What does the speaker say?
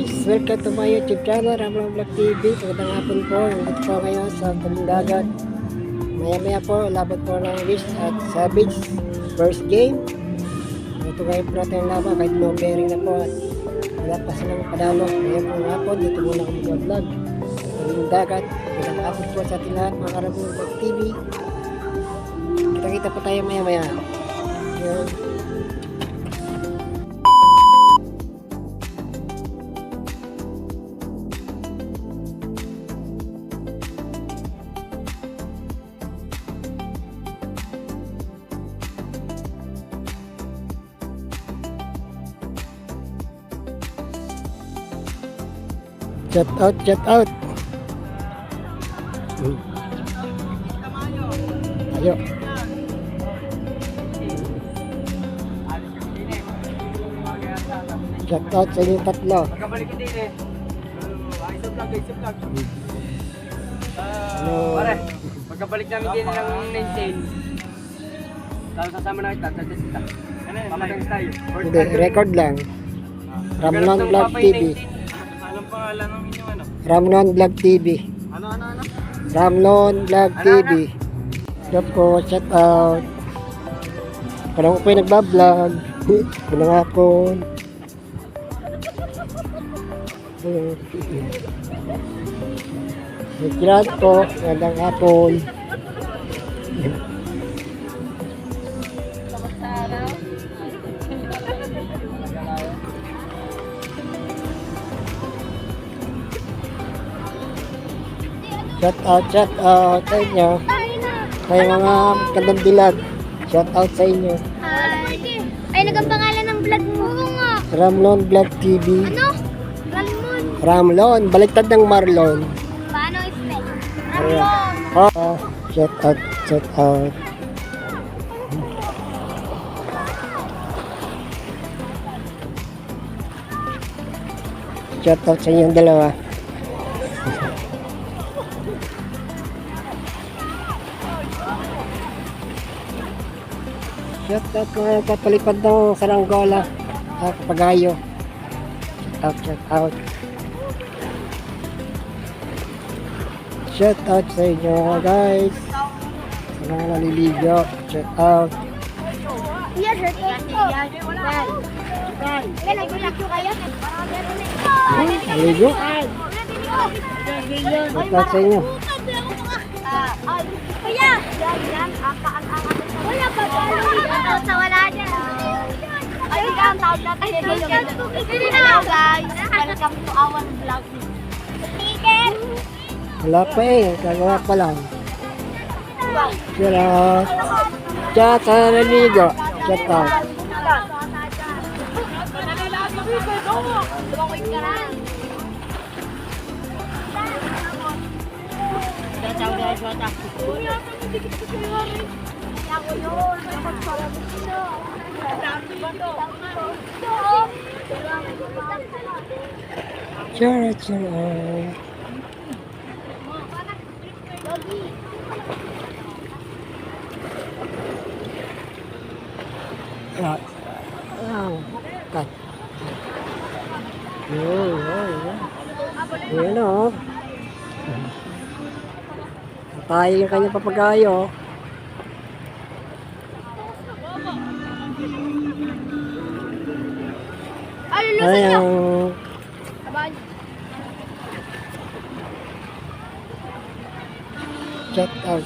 guys, welcome to my YouTube channel, Ramlong Vlog TV. Magandang hapon po, nandito po ngayon sa tabing dagat. Maya po, laban po ng Wish at Savage first game. Ito ngayon po natin ang laban kahit no bearing na po at wala pa silang padalo. Ngayon po ng hapon, dito muna kami vlog tabing dagat. Magandang hapon po sa ating lahat mga Ramlong Vlog TV. Kita-kita po tayo maya. Yun. Shout out. Ayo. Shout out sa inyong tatlo. Magkabalik din eh. Isip vlog. Pare, magkabalik namin din ng 19. Tapos sasama na kita, tatadita. Pamatang tayo. Hindi, record lang. Ramlon Vlog TV. Anong pangalan ng inyong ano? Ramlon Vlog TV. Ano? Ramlon Vlog TV. Shout po, shout out. Parang ko po yung nagbablog. Walang hapon. Nagkirad po, walang hapon. Shout out sa inyo. Kayo mga kandang dilag. Shout out sa inyo. Ay, nagang pangalan ng vlog mo. Oo nga. Ramlon Vlog TV. Ano? Ramon. Ramlon, baliktad ng Marlon. Paano i-spell? Ayan. Ramon. Shout out. Shout out sa inyong dalawa. Shout out mga kapalipad ng saranggola at pagayo. Shout out. Shout out sa inyo guys. Sa mga naliligo. Shout out. Iya, shirt ko. Kaya nag-vlog kayo? Naliligo. Shout out sa inyo. Kuya! Wala pa sa wala dyan. Ay, ang tawag natin. Hello guys, welcome to our vlog. Ticket! Wala pa kagawa pa lang. Shout out. Shout out sa naliligo. Shout out. Shout out. Cut. Yan o. Tayo yung kanyang papagayo. Ayun. Shout out.